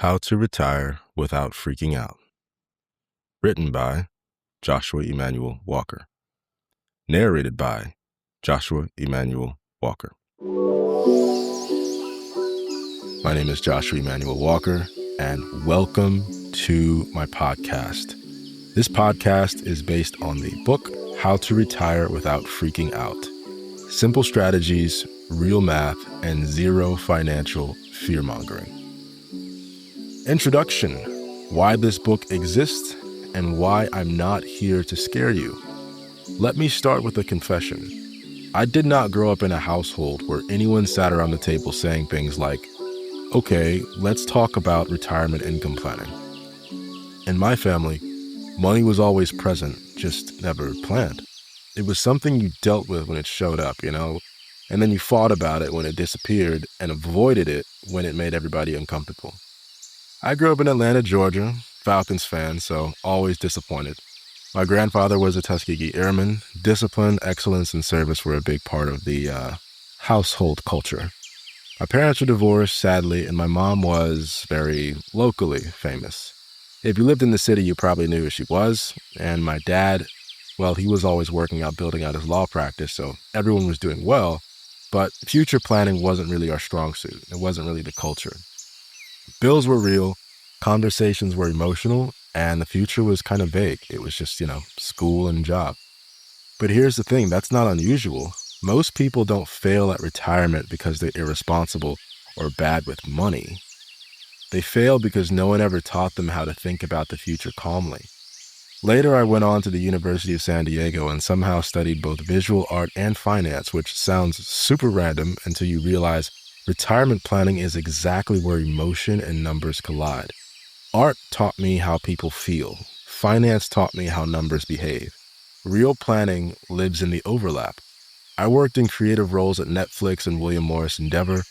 How to Retire Without Freaking Out. Written by Joshua Emmanuel Walker. Narrated by Joshua Emmanuel Walker. My name is Joshua Emmanuel Walker, and welcome to my podcast. This podcast is based on the book, How to Retire Without Freaking Out. Simple strategies, real math, and zero financial fear-mongering. Introduction: why this book exists and why I'm not here to scare you. Let me start with a confession. I did not grow up in a household where anyone sat around the table saying things like, okay, let's talk about retirement income planning. In my family, money was always present, just never planned. It was something you dealt with when it showed up, and then you fought about it when it disappeared and avoided it when it made everybody uncomfortable. I grew up in Atlanta, Georgia, Falcons fan, so always disappointed. My grandfather was a Tuskegee Airman. Discipline, excellence, and service were a big part of the household culture. My parents were divorced, sadly, and my mom was very locally famous. If you lived in the city, you probably knew who she was. And my dad, well, he was always working out, building out his law practice, so everyone was doing well, but future planning wasn't really our strong suit. It wasn't really the culture. Bills were real, conversations were emotional, and the future was kind of vague. It was just, school and job. But here's the thing, that's not unusual. Most people don't fail at retirement because they're irresponsible or bad with money. They fail because no one ever taught them how to think about the future calmly. Later, I went on to the University of San Diego and somehow studied both visual art and finance, which sounds super random until you realize retirement planning is exactly where emotion and numbers collide. Art taught me how people feel. Finance taught me how numbers behave. Real planning lives in the overlap. I worked in creative roles at Netflix and William Morris Endeavor.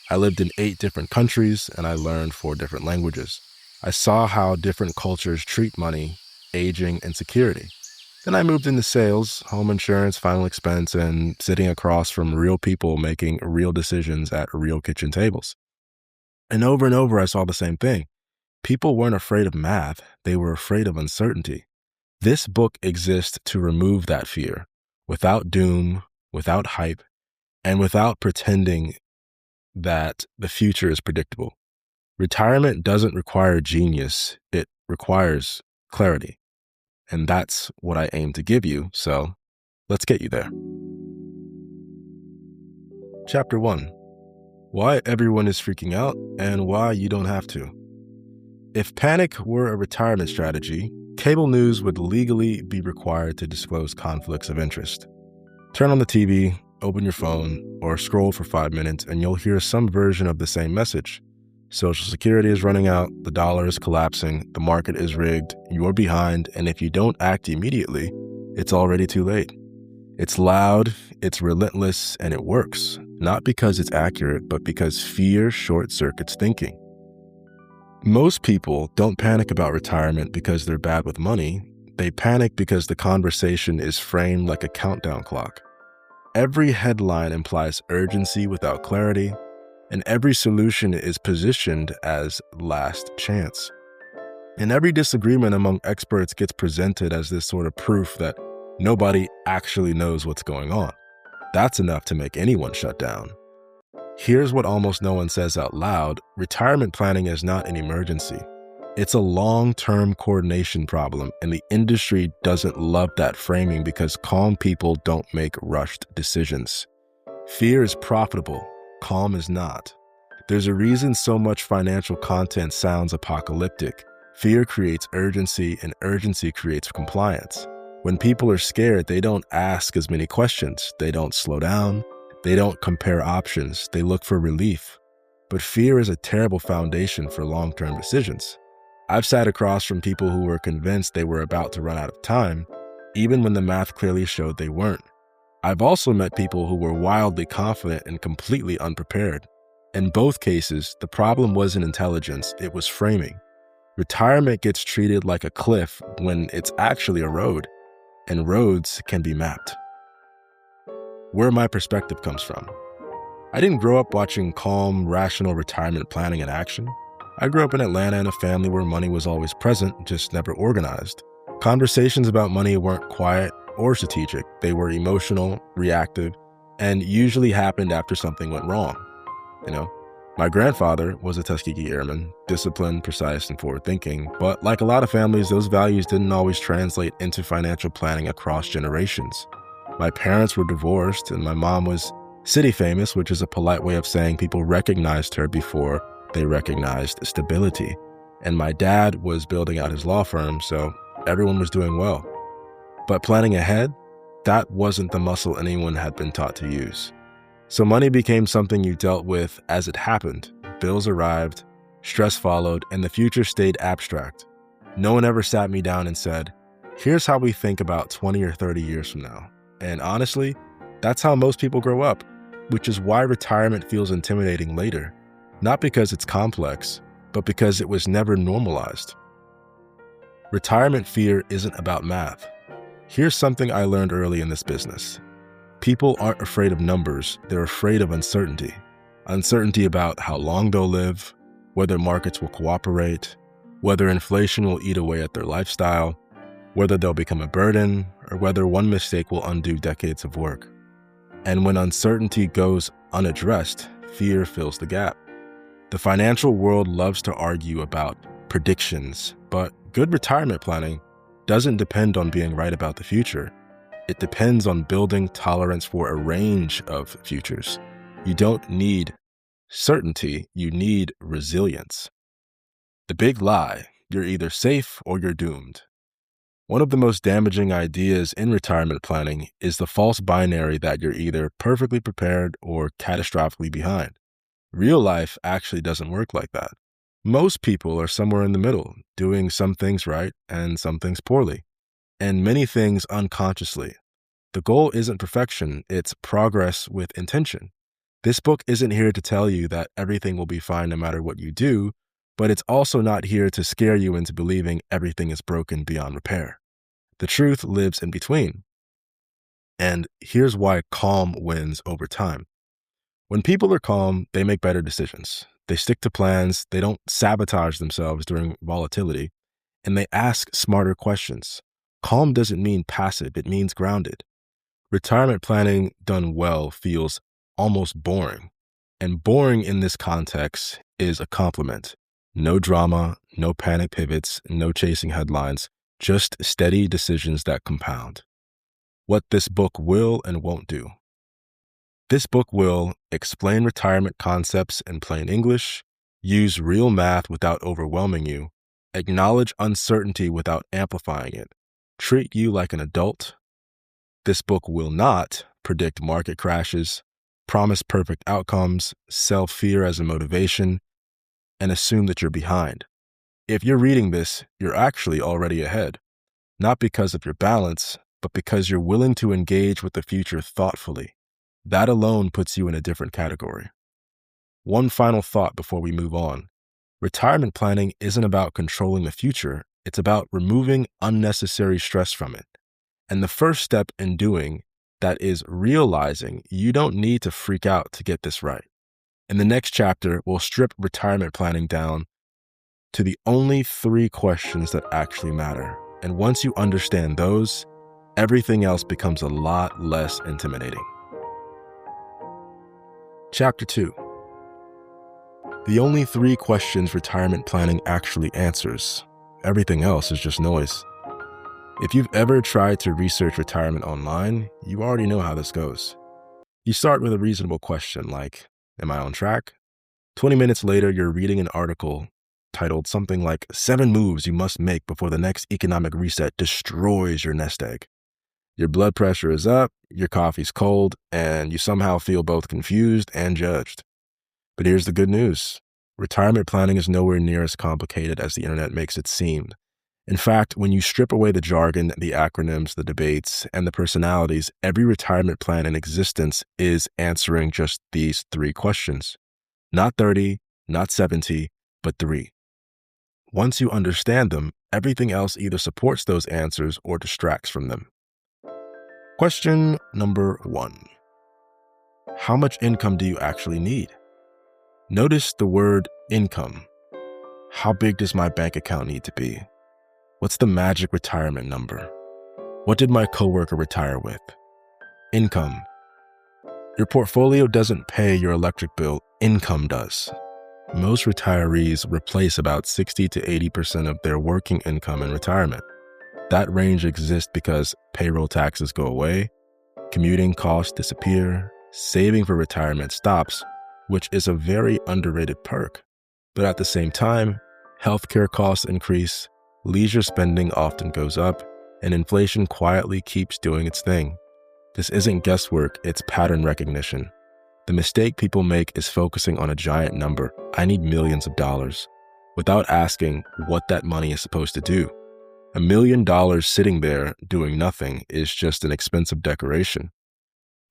I lived in 8 different countries, and I learned 4 different languages. I saw how different cultures treat money, aging, and security. Then I moved into sales, home insurance, final expense, and sitting across from real people making real decisions at real kitchen tables. And over, I saw the same thing. People weren't afraid of math. They were afraid of uncertainty. This book exists to remove that fear, without doom, without hype, and without pretending that the future is predictable. Retirement doesn't require genius. It requires clarity. And that's what I aim to give you, so let's get you there. Chapter 1. Why everyone is freaking out and why you don't have to. If panic were a retirement strategy, cable news would legally be required to disclose conflicts of interest. Turn on the TV, open your phone, or scroll for 5 minutes and you'll hear some version of the same message. Social Security is running out, the dollar is collapsing, the market is rigged, you're behind, and if you don't act immediately, it's already too late. It's loud, it's relentless, and it works, not because it's accurate, but because fear short-circuits thinking. Most people don't panic about retirement because they're bad with money. They panic because the conversation is framed like a countdown clock. Every headline implies urgency without clarity, and every solution is positioned as last chance. And every disagreement among experts gets presented as this sort of proof that nobody actually knows what's going on. That's enough to make anyone shut down. Here's what almost no one says out loud: retirement planning is not an emergency. It's a long-term coordination problem, and the industry doesn't love that framing because calm people don't make rushed decisions. Fear is profitable. Calm is not. There's a reason so much financial content sounds apocalyptic. Fear creates urgency, and urgency creates compliance. When people are scared, they don't ask as many questions. They don't slow down. They don't compare options. They look for relief. But fear is a terrible foundation for long-term decisions. I've sat across from people who were convinced they were about to run out of time, even when the math clearly showed they weren't. I've also met people who were wildly confident and completely unprepared. In both cases, the problem wasn't intelligence, it was framing. Retirement gets treated like a cliff when it's actually a road, and roads can be mapped. Where my perspective comes from. I didn't grow up watching calm, rational retirement planning in action. I grew up in Atlanta in a family where money was always present, just never organized. Conversations about money weren't quiet or strategic. They were emotional, reactive, and usually happened after something went wrong. You know, my grandfather was a Tuskegee Airman, disciplined, precise, and forward-thinking, but like a lot of families, those values didn't always translate into financial planning across generations. My parents were divorced, and my mom was city famous, which is a polite way of saying people recognized her before they recognized stability. And my dad was building out his law firm, so everyone was doing well. But planning ahead, that wasn't the muscle anyone had been taught to use. So money became something you dealt with as it happened. Bills arrived, stress followed, and the future stayed abstract. No one ever sat me down and said, here's how we think about 20 or 30 years from now. And honestly, that's how most people grow up, which is why retirement feels intimidating later. Not because it's complex, but because it was never normalized. Retirement fear isn't about math. Here's something I learned early in this business. People aren't afraid of numbers, they're afraid of uncertainty. Uncertainty about how long they'll live, whether markets will cooperate, whether inflation will eat away at their lifestyle, whether they'll become a burden, or whether one mistake will undo decades of work. And when uncertainty goes unaddressed, fear fills the gap. The financial world loves to argue about predictions, but good retirement planning doesn't depend on being right about the future. It depends on building tolerance for a range of futures. You don't need certainty, you need resilience. The big lie, you're either safe or you're doomed. One of the most damaging ideas in retirement planning is the false binary that you're either perfectly prepared or catastrophically behind. Real life actually doesn't work like that. Most people are somewhere in the middle, doing some things right and some things poorly, and many things unconsciously. The goal isn't perfection, it's progress with intention. This book isn't here to tell you that everything will be fine no matter what you do, but it's also not here to scare you into believing everything is broken beyond repair. The truth lives in between. And here's why calm wins over time. When people are calm, they make better decisions. They stick to plans, they don't sabotage themselves during volatility, and they ask smarter questions. Calm doesn't mean passive, it means grounded. Retirement planning done well feels almost boring. And boring in this context is a compliment. No drama, no panic pivots, no chasing headlines, just steady decisions that compound. What this book will and won't do. This book will explain retirement concepts in plain English, use real math without overwhelming you, acknowledge uncertainty without amplifying it, treat you like an adult. This book will not predict market crashes, promise perfect outcomes, sell fear as a motivation, and assume that you're behind. If you're reading this, you're actually already ahead, not because of your balance, but because you're willing to engage with the future thoughtfully. That alone puts you in a different category. One final thought before we move on. Retirement planning isn't about controlling the future, it's about removing unnecessary stress from it. And the first step in doing that is realizing you don't need to freak out to get this right. In the next chapter, we'll strip retirement planning down to the only 3 questions that actually matter. And once you understand those, everything else becomes a lot less intimidating. Chapter 2. The only 3 questions retirement planning actually answers. Everything else is just noise. If you've ever tried to research retirement online, you already know how this goes. You start with a reasonable question like, am I on track? 20 minutes later, you're reading an article titled something like 7 moves you must make before the next economic reset destroys your nest egg. Your blood pressure is up, your coffee's cold, and you somehow feel both confused and judged. But here's the good news. Retirement planning is nowhere near as complicated as the internet makes it seem. In fact, when you strip away the jargon, the acronyms, the debates, and the personalities, every retirement plan in existence is answering just these 3 questions. Not 30, not 70, but 3. Once you understand them, everything else either supports those answers or distracts from them. Question number 1. How much income do you actually need? Notice the word income. How big does my bank account need to be? What's the magic retirement number? What did my coworker retire with? Income. Your portfolio doesn't pay your electric bill, income does. Most retirees replace about 60 to 80% of their working income in retirement. That range exists because payroll taxes go away, commuting costs disappear, saving for retirement stops, which is a very underrated perk. But at the same time, healthcare costs increase, leisure spending often goes up, and inflation quietly keeps doing its thing. This isn't guesswork, it's pattern recognition. The mistake people make is focusing on a giant number, I need millions of dollars, without asking what that money is supposed to do. $1 million sitting there doing nothing is just an expensive decoration.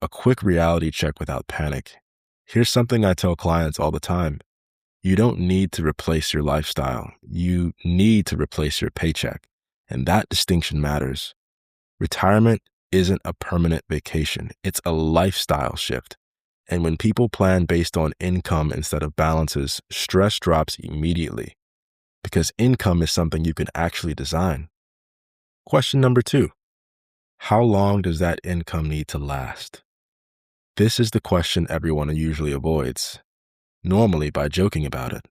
A quick reality check without panic. Here's something I tell clients all the time. You don't need to replace your lifestyle. You need to replace your paycheck. And that distinction matters. Retirement isn't a permanent vacation. It's a lifestyle shift. And when people plan based on income instead of balances, stress drops immediately because income is something you can actually design. Question number 2. How long does that income need to last? This is the question everyone usually avoids, normally by joking about it.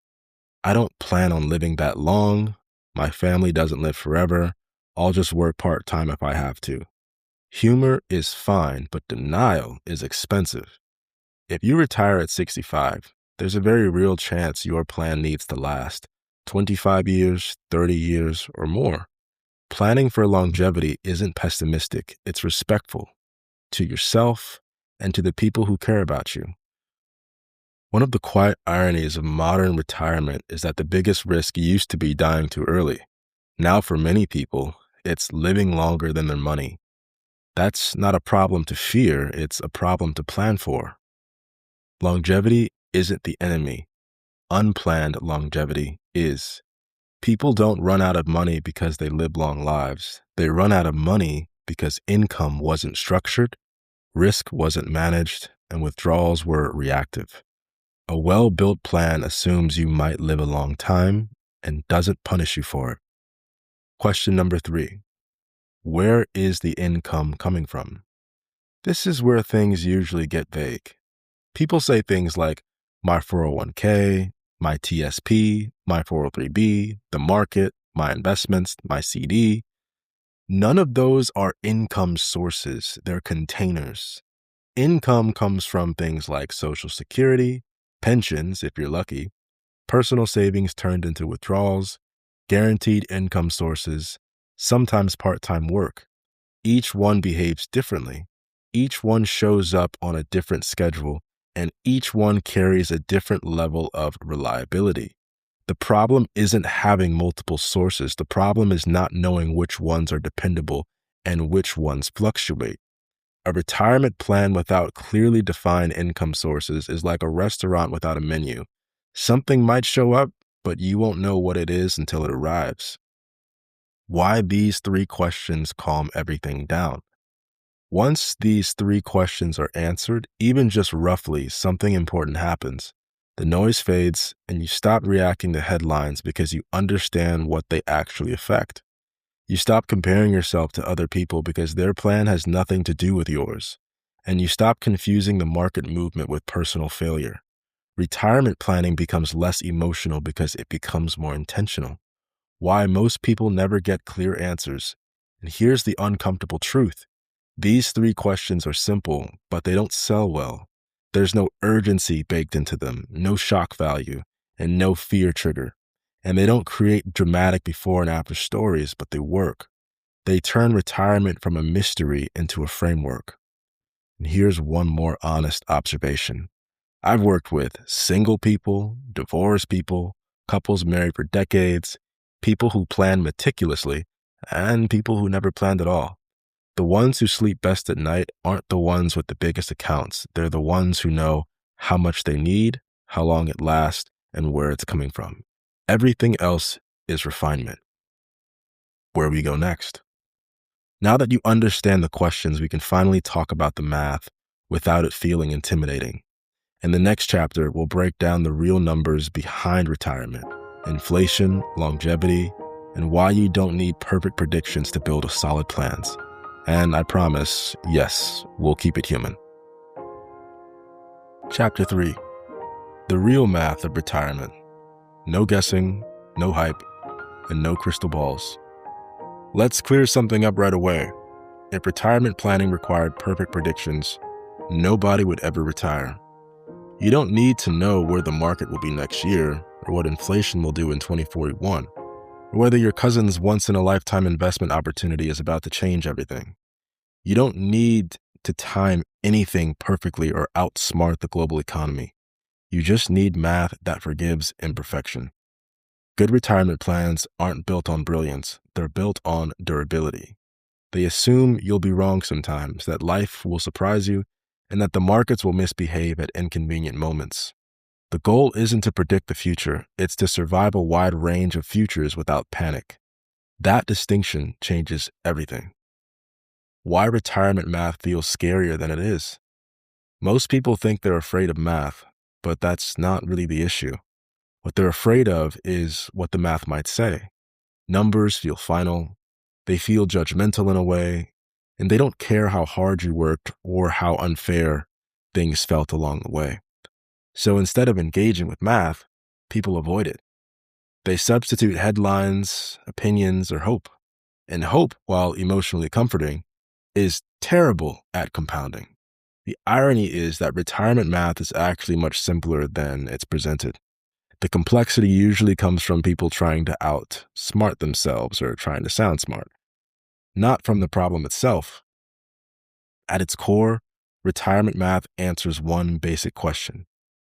I don't plan on living that long. My family doesn't live forever. I'll just work part-time if I have to. Humor is fine, but denial is expensive. If you retire at 65, there's a very real chance your plan needs to last 25 years, 30 years, or more. Planning for longevity isn't pessimistic, it's respectful to yourself and to the people who care about you. One of the quiet ironies of modern retirement is that the biggest risk used to be dying too early. Now for many people, it's living longer than their money. That's not a problem to fear, it's a problem to plan for. Longevity isn't the enemy. Unplanned longevity is. People don't run out of money because they live long lives. They run out of money because income wasn't structured, risk wasn't managed, and withdrawals were reactive. A well-built plan assumes you might live a long time and doesn't punish you for it. Question number 3. Where is the income coming from? This is where things usually get vague. People say things like, my 401k, my TSP, my 403b, the market, my investments, my CD. None of those are income sources, they're containers. Income comes from things like Social Security, pensions if you're lucky, personal savings turned into withdrawals, guaranteed income sources, sometimes part-time work. Each one behaves differently. Each one shows up on a different schedule, and each one carries a different level of reliability. The problem isn't having multiple sources. The problem is not knowing which ones are dependable and which ones fluctuate. A retirement plan without clearly defined income sources is like a restaurant without a menu. Something might show up, but you won't know what it is until it arrives. Why these 3 questions calm everything down? Once these 3 questions are answered, even just roughly, something important happens. The noise fades, and you stop reacting to headlines because you understand what they actually affect. You stop comparing yourself to other people because their plan has nothing to do with yours. And you stop confusing the market movement with personal failure. Retirement planning becomes less emotional because it becomes more intentional. Why most people never get clear answers. And here's the uncomfortable truth. These 3 questions are simple, but they don't sell well. There's no urgency baked into them, no shock value, and no fear trigger. And they don't create dramatic before and after stories, but they work. They turn retirement from a mystery into a framework. And here's one more honest observation. I've worked with single people, divorced people, couples married for decades, people who plan meticulously, and people who never planned at all. The ones who sleep best at night aren't the ones with the biggest accounts. They're the ones who know how much they need, how long it lasts, and where it's coming from. Everything else is refinement. Where we go next? Now that you understand the questions, we can finally talk about the math without it feeling intimidating. In the next chapter, we'll break down the real numbers behind retirement. inflation, longevity, and why you don't need perfect predictions to build solid plans. And I promise, yes, we'll keep it human. Chapter 3. The real math of retirement. No guessing, no hype, and no crystal balls. Let's clear something up right away. If retirement planning required perfect predictions, nobody would ever retire. You don't need to know where the market will be next year, or what inflation will do in 2041, or whether your cousin's once-in-a-lifetime investment opportunity is about to change everything. You don't need to time anything perfectly or outsmart the global economy. You just need math that forgives imperfection. Good retirement plans aren't built on brilliance, they're built on durability. They assume you'll be wrong sometimes, that life will surprise you, and that the markets will misbehave at inconvenient moments. The goal isn't to predict the future, it's to survive a wide range of futures without panic. That distinction changes everything. Why retirement math feels scarier than it is. Most people think they're afraid of math, but that's not really the issue. What they're afraid of is what the math might say. Numbers feel final, they feel judgmental in a way, and they don't care how hard you worked or how unfair things felt along the way. So instead of engaging with math, people avoid it. They substitute headlines, opinions, or hope. And hope, while emotionally comforting, is terrible at compounding. The irony is that retirement math is actually much simpler than it's presented. The complexity usually comes from people trying to outsmart themselves or trying to sound smart, not from the problem itself. At its core, retirement math answers one basic question.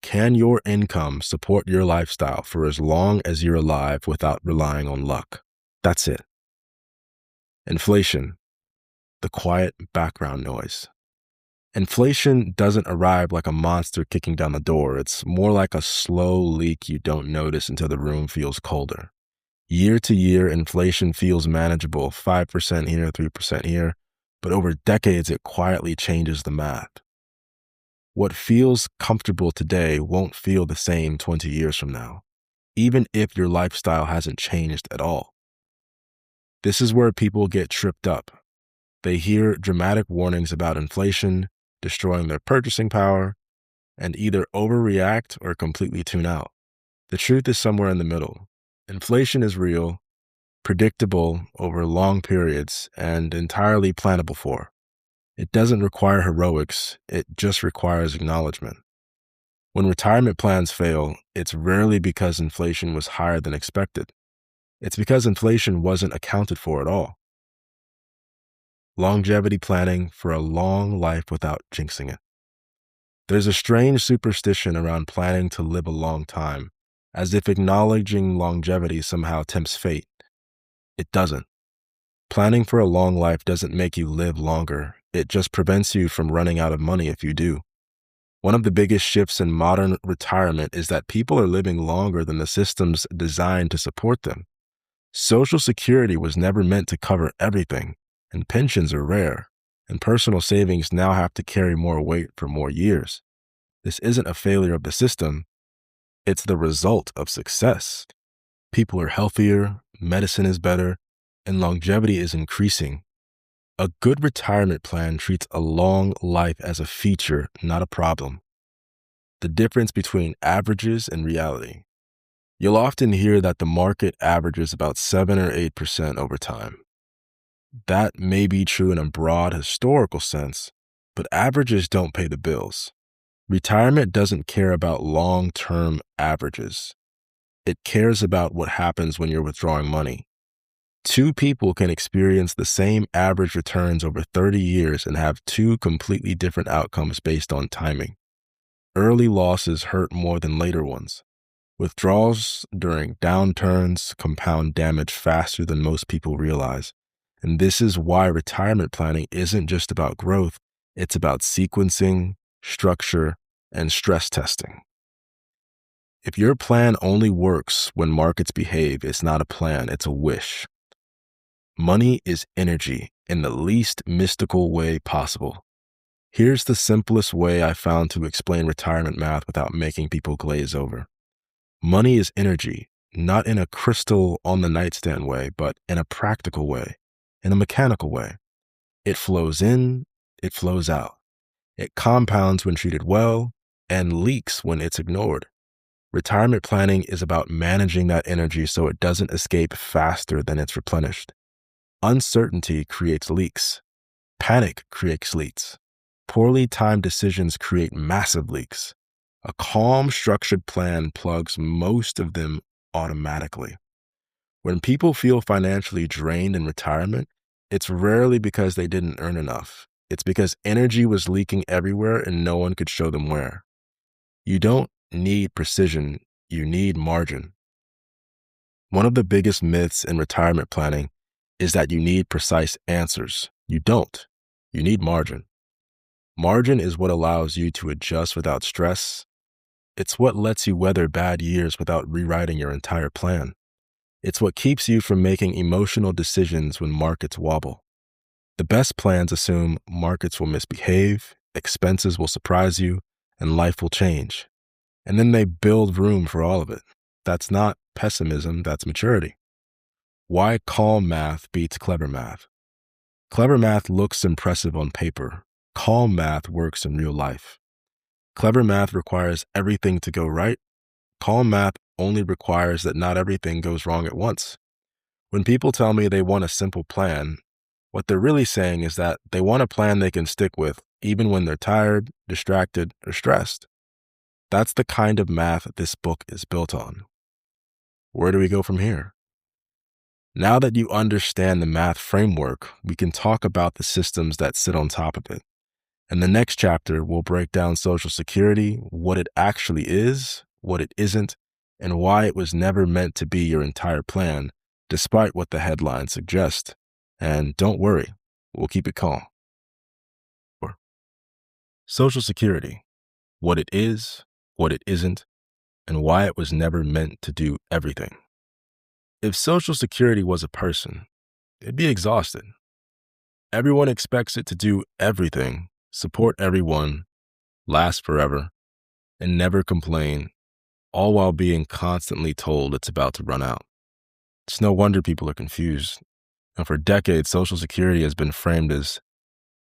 Can your income support your lifestyle for as long as you're alive without relying on luck? That's it. Inflation, the quiet background noise. Inflation doesn't arrive like a monster kicking down the door. It's more like a slow leak you don't notice until the room feels colder. Year to year, inflation feels manageable, 5% here, 3% here, but over decades, it quietly changes the math. What feels comfortable today won't feel the same 20 years from now, even if your lifestyle hasn't changed at all. This is where people get tripped up. They hear dramatic warnings about inflation, destroying their purchasing power, and either overreact or completely tune out. The truth is somewhere in the middle. Inflation is real, predictable over long periods, and entirely plannable for. It doesn't require heroics, it just requires acknowledgement. When retirement plans fail, it's rarely because inflation was higher than expected. It's because inflation wasn't accounted for at all. Longevity planning for a long life without jinxing it. There's a strange superstition around planning to live a long time, as if acknowledging longevity somehow tempts fate. It doesn't. Planning for a long life doesn't make you live longer. It just prevents you from running out of money if you do. One of the biggest shifts in modern retirement is that people are living longer than the systems designed to support them. Social Security was never meant to cover everything, and pensions are rare, and personal savings now have to carry more weight for more years. This isn't a failure of the system, it's the result of success. People are healthier, medicine is better, and longevity is increasing. A good retirement plan treats a long life as a feature, not a problem. The difference between averages and reality. You'll often hear that the market averages about 7 or 8% over time. That may be true in a broad historical sense, but averages don't pay the bills. Retirement doesn't care about long-term averages. It cares about what happens when you're withdrawing money. Two people can experience the same average returns over 30 years and have two completely different outcomes based on timing. Early losses hurt more than later ones. Withdrawals during downturns compound damage faster than most people realize. And this is why retirement planning isn't just about growth, it's about sequencing, structure, and stress testing. If your plan only works when markets behave, it's not a plan, it's a wish. Money is energy in the least mystical way possible. Here's the simplest way I found to explain retirement math without making people glaze over. Money is energy, not in a crystal on the nightstand way, but in a practical way, in a mechanical way. It flows in, it flows out. It compounds when treated well and leaks when it's ignored. Retirement planning is about managing that energy so it doesn't escape faster than it's replenished. Uncertainty creates leaks. Panic creates leaks. Poorly timed decisions create massive leaks. A calm, structured plan plugs most of them automatically. When people feel financially drained in retirement, it's rarely because they didn't earn enough. It's because energy was leaking everywhere and no one could show them where. You don't need precision, you need margin. One of the biggest myths in retirement planning is that you need precise answers. You don't. You need margin. Margin is what allows you to adjust without stress. It's what lets you weather bad years without rewriting your entire plan. It's what keeps you from making emotional decisions when markets wobble. The best plans assume markets will misbehave, expenses will surprise you, and life will change. And then they build room for all of it. That's not pessimism, that's maturity. Why calm math beats clever math? Clever math looks impressive on paper. Calm math works in real life. Clever math requires everything to go right. Calm math only requires that not everything goes wrong at once. When people tell me they want a simple plan, what they're really saying is that they want a plan they can stick with even when they're tired, distracted, or stressed. That's the kind of math this book is built on. Where do we go from here? Now that you understand the math framework, we can talk about the systems that sit on top of it. In the next chapter, we'll break down Social Security, what it actually is, what it isn't, and why it was never meant to be your entire plan, despite what the headlines suggest. And don't worry, we'll keep it calm. Social Security, what it is, what it isn't, and why it was never meant to do everything. If Social Security was a person, it'd be exhausted. Everyone expects it to do everything, support everyone, last forever, and never complain, all while being constantly told it's about to run out. It's no wonder people are confused. And for decades, Social Security has been framed as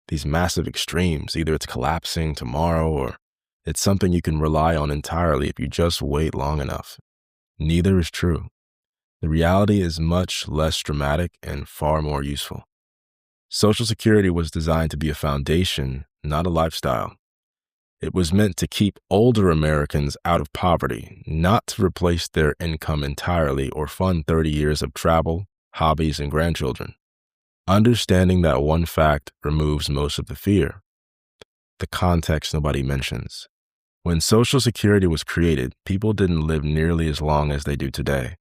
these massive extremes. Either it's collapsing tomorrow or it's something you can rely on entirely if you just wait long enough. Neither is true. The reality is much less dramatic and far more useful. Social Security was designed to be a foundation, not a lifestyle. It was meant to keep older Americans out of poverty, not to replace their income entirely or fund 30 years of travel, hobbies, and grandchildren. Understanding that one fact removes most of the fear. The context nobody mentions. When Social Security was created, people didn't live nearly as long as they do today.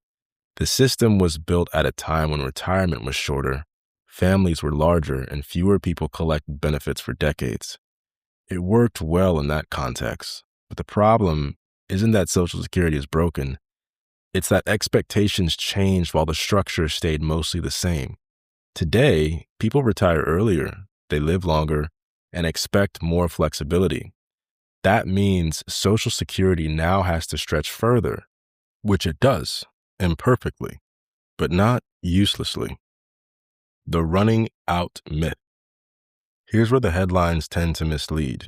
The system was built at a time when retirement was shorter, families were larger, and fewer people collected benefits for decades. It worked well in that context, but the problem isn't that Social Security is broken. It's that expectations changed while the structure stayed mostly the same. Today, people retire earlier, they live longer, and expect more flexibility. That means Social Security now has to stretch further, which it does, imperfectly, but not uselessly. The running out myth. Here's where the headlines tend to mislead.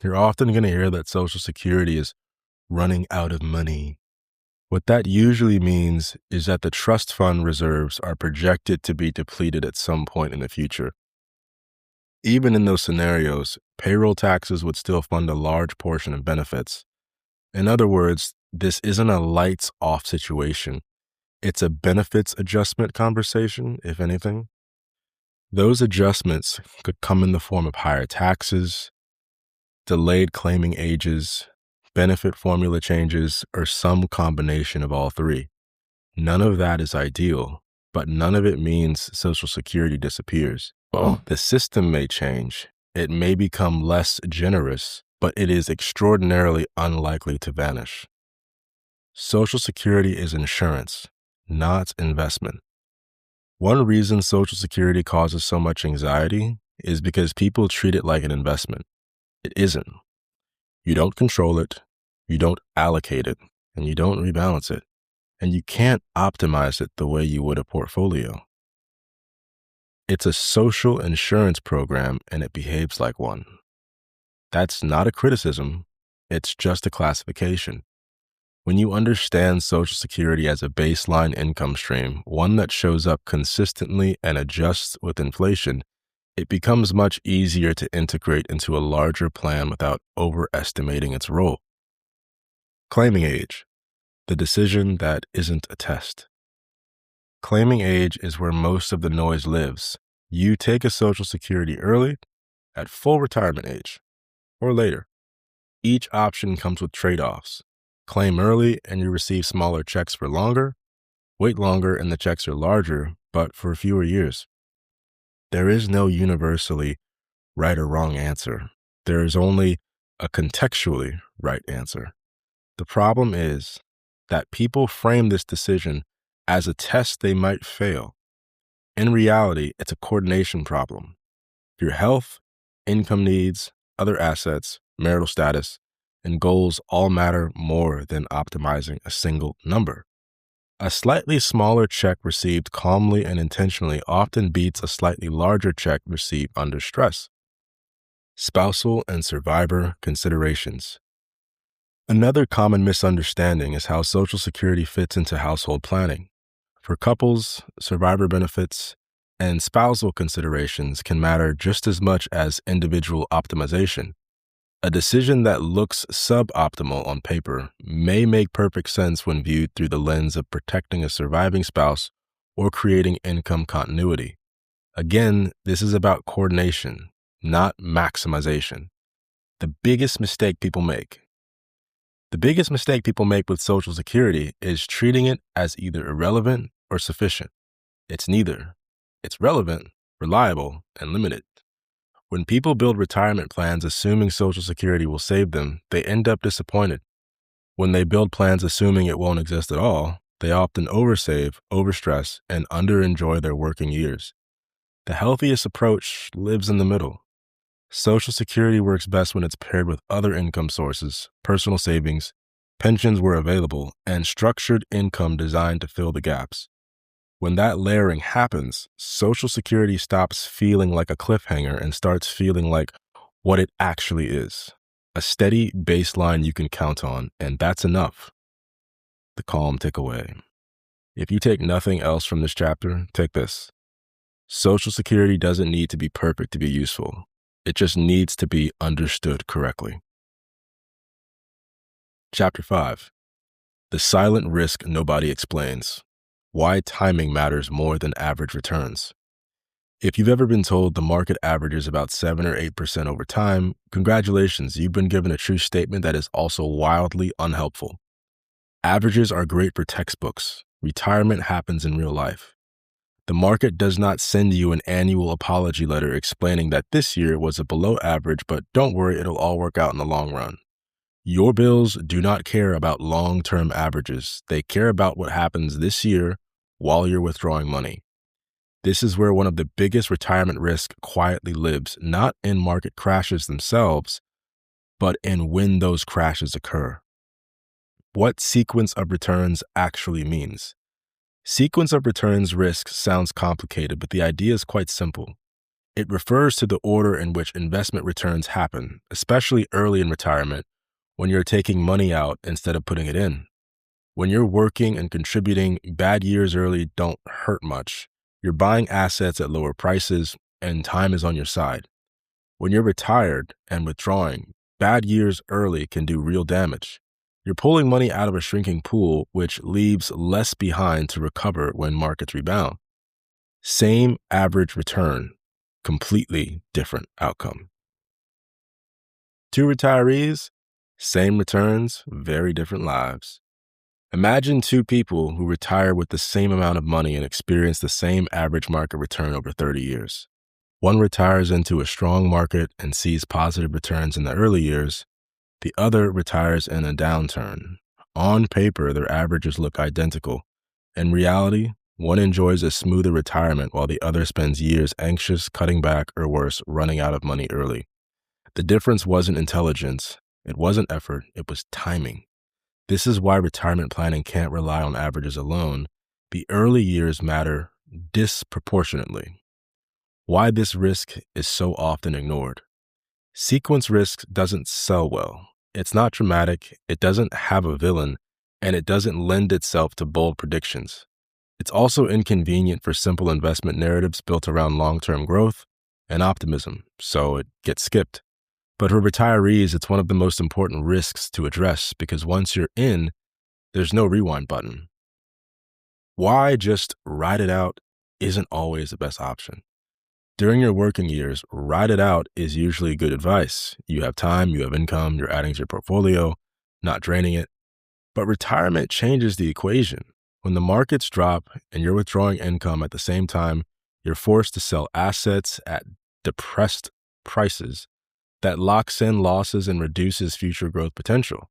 You're often going to hear that Social Security is running out of money. What that usually means is that the trust fund reserves are projected to be depleted at some point in the future. Even in those scenarios, payroll taxes would still fund a large portion of benefits. In other words, this isn't a lights-off situation. It's a benefits adjustment conversation, if anything. Those adjustments could come in the form of higher taxes, delayed claiming ages, benefit formula changes, or some combination of all three. None of that is ideal, but none of it means Social Security disappears. The system may change. It may become less generous, but it is extraordinarily unlikely to vanish. Social Security is insurance, not investment. One reason Social Security causes so much anxiety is because people treat it like an investment. It isn't. You don't control it, you don't allocate it, and you don't rebalance it. and you can't optimize it the way you would a portfolio. It's a social insurance program, and it behaves like one. That's not a criticism, it's just a classification. When you understand Social Security as a baseline income stream, one that shows up consistently and adjusts with inflation, it becomes much easier to integrate into a larger plan without overestimating its role. Claiming age, the decision that isn't a test. Claiming age is where most of the noise lives. You take a Social Security early, at full retirement age, or later. Each option comes with trade-offs. Claim early and you receive smaller checks for longer. Wait longer and the checks are larger, but for fewer years. There is no universally right or wrong answer. There is only a contextually right answer. The problem is that people frame this decision as a test they might fail. In reality, it's a coordination problem. Your health, income needs, other assets, marital status, and goals all matter more than optimizing a single number. A slightly smaller check received calmly and intentionally often beats a slightly larger check received under stress. Spousal and survivor considerations. Another common misunderstanding is how Social Security fits into household planning. For couples, survivor benefits and spousal considerations can matter just as much as individual optimization. A decision that looks suboptimal on paper may make perfect sense when viewed through the lens of protecting a surviving spouse or creating income continuity. Again, this is about coordination, not maximization. The biggest mistake people make with Social Security is treating it as either irrelevant or sufficient. It's neither. It's relevant, reliable, and limited. When people build retirement plans assuming Social Security will save them, they end up disappointed. When they build plans assuming it won't exist at all, they often oversave, overstress, and underenjoy their working years. The healthiest approach lives in the middle. Social Security works best when it's paired with other income sources, personal savings, pensions where available, and structured income designed to fill the gaps. When that layering happens, Social Security stops feeling like a cliffhanger and starts feeling like what it actually is, a steady baseline you can count on, and that's enough. The calm takeaway. If you take nothing else from this chapter, take this. Social Security doesn't need to be perfect to be useful. It just needs to be understood correctly. Chapter 5. The silent risk nobody explains. Why timing matters more than average returns. If you've ever been told the market averages about 7 or 8% over time, congratulations, you've been given a true statement that is also wildly unhelpful. Averages are great for textbooks. Retirement happens in real life. The market does not send you an annual apology letter explaining that this year was a below average, but don't worry, it'll all work out in the long run. Your bills do not care about long-term averages. They care about what happens this year while you're withdrawing money. This is where one of the biggest retirement risks quietly lives, not in market crashes themselves, but in when those crashes occur. What sequence of returns actually means. Sequence of returns risk sounds complicated, but the idea is quite simple. It refers to the order in which investment returns happen, especially early in retirement, when you're taking money out instead of putting it in. When you're working and contributing, bad years early don't hurt much. You're buying assets at lower prices, and time is on your side. When you're retired and withdrawing, bad years early can do real damage. You're pulling money out of a shrinking pool, which leaves less behind to recover when markets rebound. Same average return, completely different outcome. Two retirees, same returns, very different lives. Imagine two people who retire with the same amount of money and experience the same average market return over 30 years. One retires into a strong market and sees positive returns in the early years. The other retires in a downturn. On paper, their averages look identical. In reality, one enjoys a smoother retirement while the other spends years anxious, cutting back, or worse, running out of money early. The difference wasn't intelligence. It wasn't effort. It was timing. This is why retirement planning can't rely on averages alone. The early years matter disproportionately. Why this risk is so often ignored. Sequence risk doesn't sell well. It's not dramatic, it doesn't have a villain, and it doesn't lend itself to bold predictions. It's also inconvenient for simple investment narratives built around long-term growth and optimism, so it gets skipped. But for retirees, it's one of the most important risks to address because once you're in, there's no rewind button. Why just ride it out isn't always the best option. During your working years, ride it out is usually good advice. You have time, you have income, you're adding to your portfolio, not draining it. But retirement changes the equation. When the markets drop and you're withdrawing income at the same time, you're forced to sell assets at depressed prices that locks in losses and reduces future growth potential.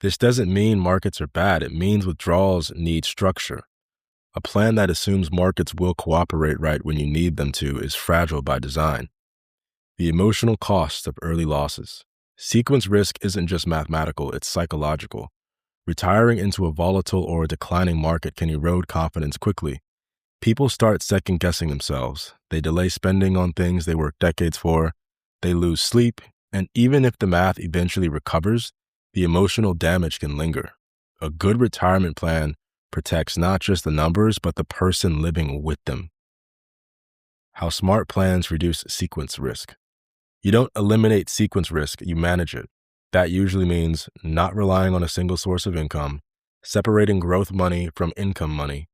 This doesn't mean markets are bad. It means withdrawals need structure. A plan that assumes markets will cooperate right when you need them to is fragile by design. The emotional cost of early losses. Sequence risk isn't just mathematical, it's psychological. Retiring into a volatile or a declining market can erode confidence quickly. People start second-guessing themselves. They delay spending on things they worked decades for. They lose sleep, and even if the math eventually recovers, the emotional damage can linger. A good retirement plan protects not just the numbers, but the person living with them. How smart plans reduce sequence risk. You don't eliminate sequence risk, you manage it. That usually means not relying on a single source of income, separating growth money from income money,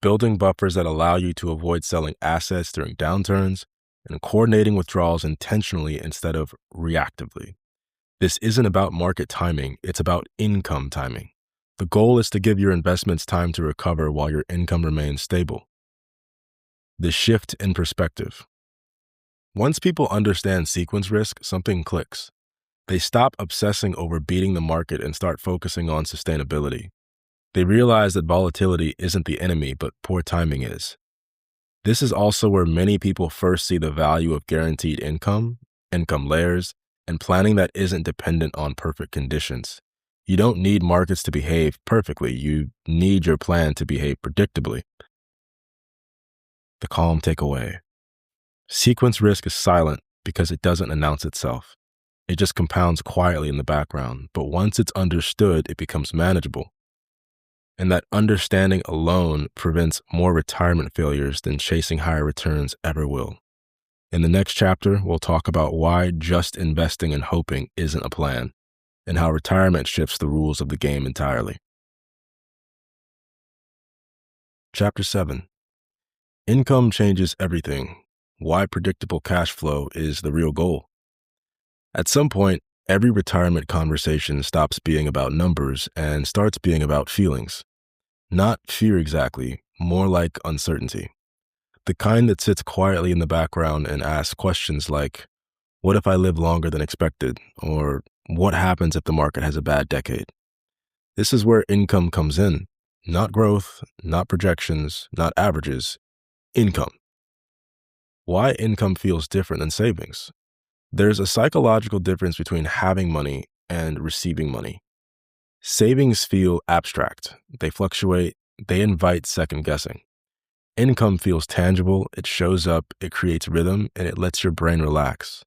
building buffers that allow you to avoid selling assets during downturns, and coordinating withdrawals intentionally instead of reactively. This isn't about market timing, it's about income timing. The goal is to give your investments time to recover while your income remains stable. The shift in perspective. Once people understand sequence risk, something clicks. They stop obsessing over beating the market and start focusing on sustainability. They realize that volatility isn't the enemy, but poor timing is. This is also where many people first see the value of guaranteed income, income layers, and planning that isn't dependent on perfect conditions. You don't need markets to behave perfectly. You need your plan to behave predictably. The calm takeaway. Sequence risk is silent because it doesn't announce itself. It just compounds quietly in the background, but once it's understood, it becomes manageable. And that understanding alone prevents more retirement failures than chasing higher returns ever will. In the next chapter, we'll talk about why just investing and hoping isn't a plan, and how retirement shifts the rules of the game entirely. Chapter 7. Income changes everything. Why predictable cash flow is the real goal. At some point, every retirement conversation stops being about numbers and starts being about feelings. Not fear exactly, more like uncertainty. The kind that sits quietly in the background and asks questions like, what if I live longer than expected? Or what happens if the market has a bad decade? This is where income comes in. Not growth, not projections, not averages, income. Why income feels different than savings? There's a psychological difference between having money and receiving money. Savings feel abstract. They fluctuate. They invite second guessing. Income feels tangible. It shows up. It creates rhythm, and it lets your brain relax.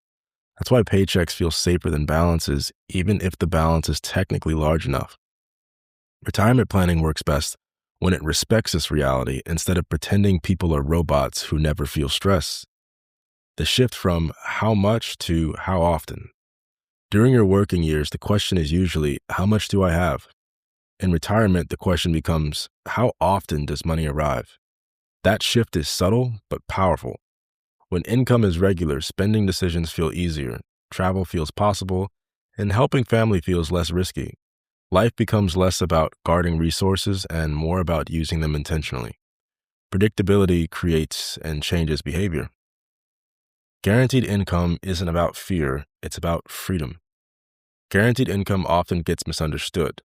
That's why paychecks feel safer than balances, even if the balance is technically large enough. Retirement planning works best when it respects this reality instead of pretending people are robots who never feel stress. The shift from how much to how often. During your working years, the question is usually, how much do I have? In retirement, the question becomes, how often does money arrive? That shift is subtle but powerful. When income is regular, spending decisions feel easier, travel feels possible, and helping family feels less risky. Life becomes less about guarding resources and more about using them intentionally. Predictability creates and changes behavior. Guaranteed income isn't about fear, it's about freedom. Guaranteed income often gets misunderstood.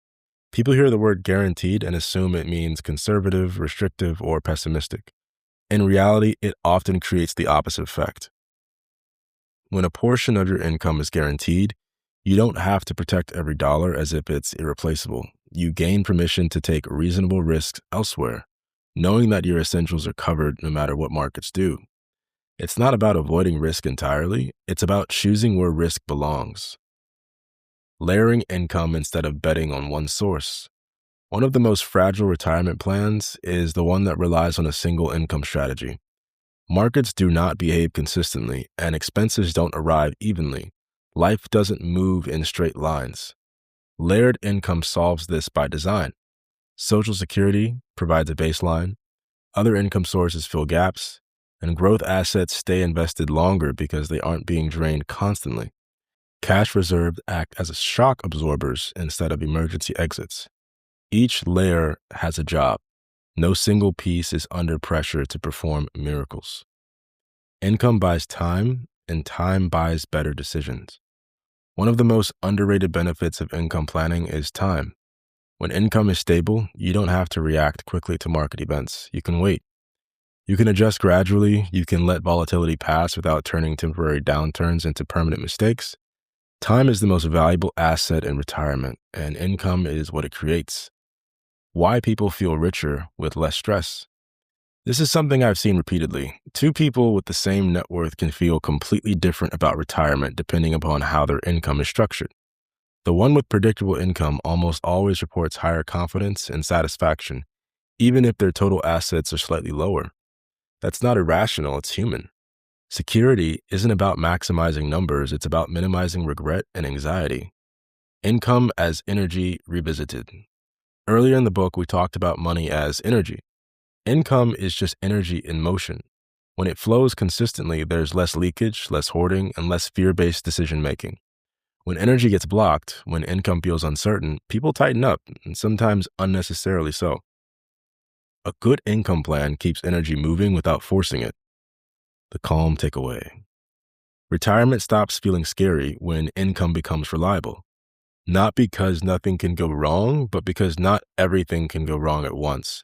People hear the word guaranteed and assume it means conservative, restrictive, or pessimistic. In reality, it often creates the opposite effect. When a portion of your income is guaranteed, you don't have to protect every dollar as if it's irreplaceable. you gain permission to take reasonable risks elsewhere, knowing that your essentials are covered no matter what markets do. It's not about avoiding risk entirely, it's about choosing where risk belongs. Layering income instead of betting on one source. One of the most fragile retirement plans is the one that relies on a single income strategy. Markets do not behave consistently, and expenses don't arrive evenly. Life doesn't move in straight lines. Layered income solves this by design. Social Security provides a baseline, other income sources fill gaps, and growth assets stay invested longer because they aren't being drained constantly. Cash reserves act as shock absorbers instead of emergency exits. Each layer has a job. No single piece is under pressure to perform miracles. Income buys time, and time buys better decisions. One of the most underrated benefits of income planning is time. When income is stable, you don't have to react quickly to market events. You can wait. You can adjust gradually. You can let volatility pass without turning temporary downturns into permanent mistakes. Time is the most valuable asset in retirement, and income is what it creates. Why people feel richer with less stress. This is something I've seen repeatedly. Two people with the same net worth can feel completely different about retirement depending upon how their income is structured. The one with predictable income almost always reports higher confidence and satisfaction, even if their total assets are slightly lower. That's not irrational, it's human. Security isn't about maximizing numbers, it's about minimizing regret and anxiety. Income as energy revisited. Earlier in the book, we talked about money as energy. Income is just energy in motion. When it flows consistently, there's less leakage, less hoarding, and less fear-based decision-making. When energy gets blocked, when income feels uncertain, people tighten up, and sometimes unnecessarily so. A good income plan keeps energy moving without forcing it. The calm takeaway. Retirement stops feeling scary when income becomes reliable. Not because nothing can go wrong, but because not everything can go wrong at once.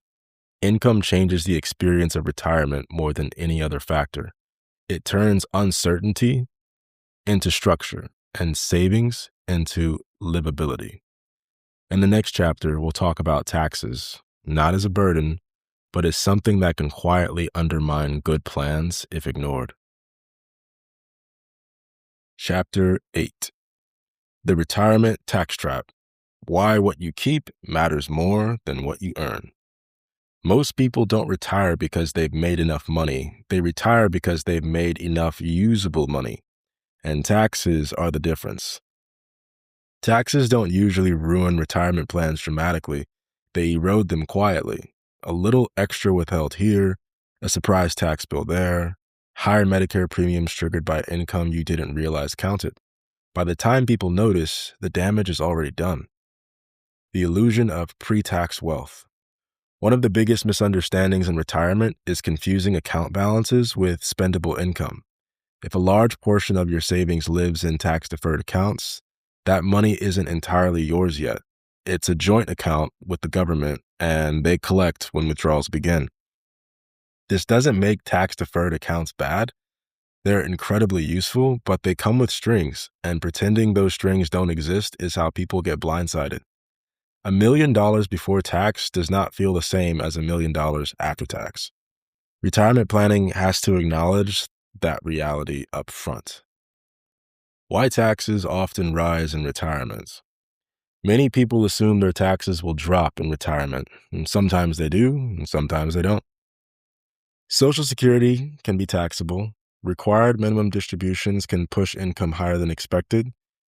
Income changes the experience of retirement more than any other factor. It turns uncertainty into structure and savings into livability. In the next chapter, we'll talk about taxes, not as a burden, but as something that can quietly undermine good plans if ignored. Chapter 8. The Retirement Tax Trap. Why what you keep matters more than what you earn. Most people don't retire because they've made enough money. They retire because they've made enough usable money. And taxes are the difference. Taxes don't usually ruin retirement plans dramatically. They erode them quietly. A little extra withheld here, a surprise tax bill there, higher Medicare premiums triggered by income you didn't realize counted. By the time people notice, the damage is already done. The illusion of pre-tax wealth. One of the biggest misunderstandings in retirement is confusing account balances with spendable income. If a large portion of your savings lives in tax-deferred accounts, that money isn't entirely yours yet. It's a joint account with the government, and they collect when withdrawals begin. This doesn't make tax-deferred accounts bad. They're incredibly useful, but they come with strings, and pretending those strings don't exist is how people get blindsided. $1 million before tax does not feel the same as $1 million after tax. Retirement planning has to acknowledge that reality up front. Why taxes often rise in retirement. Many people assume their taxes will drop in retirement, and sometimes they do, and sometimes they don't. Social Security can be taxable. Required minimum distributions can push income higher than expected.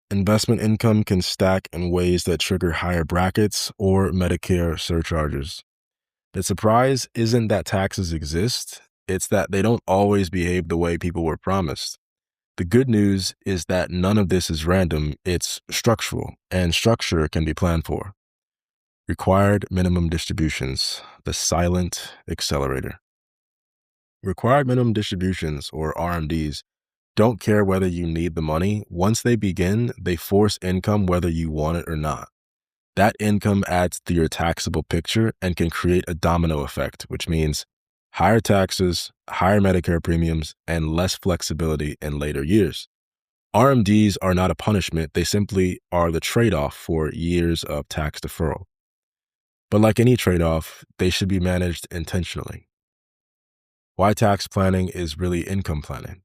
Investment income can stack in ways that trigger higher brackets or Medicare surcharges. The surprise isn't that taxes exist, it's that they don't always behave the way people were promised. The good news is that none of this is random, it's structural, and structure can be planned for. Required minimum distributions, the silent accelerator. Required minimum distributions, or RMDs, don't care whether you need the money. Once they begin, they force income whether you want it or not. That income adds to your taxable picture and can create a domino effect, which means higher taxes, higher Medicare premiums, and less flexibility in later years. RMDs are not a punishment, they simply are the trade-off for years of tax deferral. But like any trade-off, they should be managed intentionally. Why tax planning is really income planning.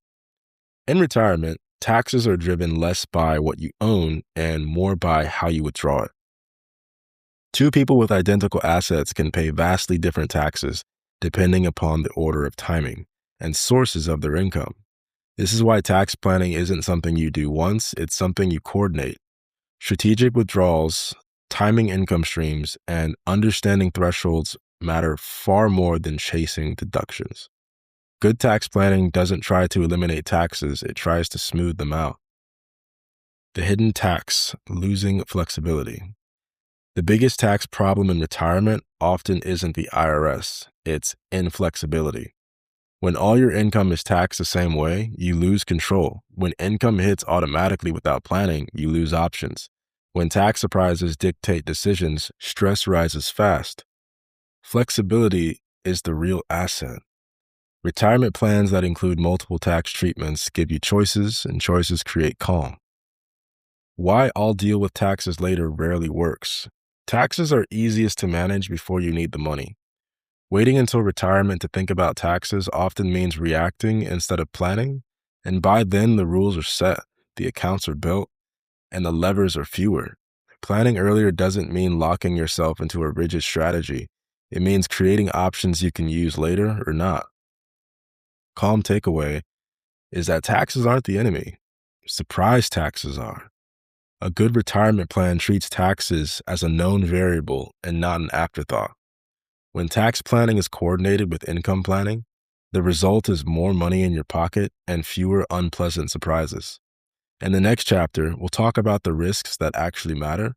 In retirement, taxes are driven less by what you own and more by how you withdraw it. Two people with identical assets can pay vastly different taxes depending upon the order of timing and sources of their income. This is why tax planning isn't something you do once, it's something you coordinate. Strategic withdrawals, timing income streams, and understanding thresholds matter far more than chasing deductions. Good tax planning doesn't try to eliminate taxes, it tries to smooth them out. The hidden tax, losing flexibility. The biggest tax problem in retirement often isn't the IRS, it's inflexibility. When all your income is taxed the same way, you lose control. When income hits automatically without planning, you lose options. When tax surprises dictate decisions, stress rises fast. Flexibility is the real asset. Retirement plans that include multiple tax treatments give you choices, and choices create calm. Why I'll deal with taxes later rarely works. Taxes are easiest to manage before you need the money. Waiting until retirement to think about taxes often means reacting instead of planning, and by then the rules are set, the accounts are built, and the levers are fewer. Planning earlier doesn't mean locking yourself into a rigid strategy. It means creating options you can use later or not. Calm takeaway is that taxes aren't the enemy. Surprise taxes are. A good retirement plan treats taxes as a known variable and not an afterthought. When tax planning is coordinated with income planning, the result is more money in your pocket and fewer unpleasant surprises. In the next chapter, we'll talk about the risks that actually matter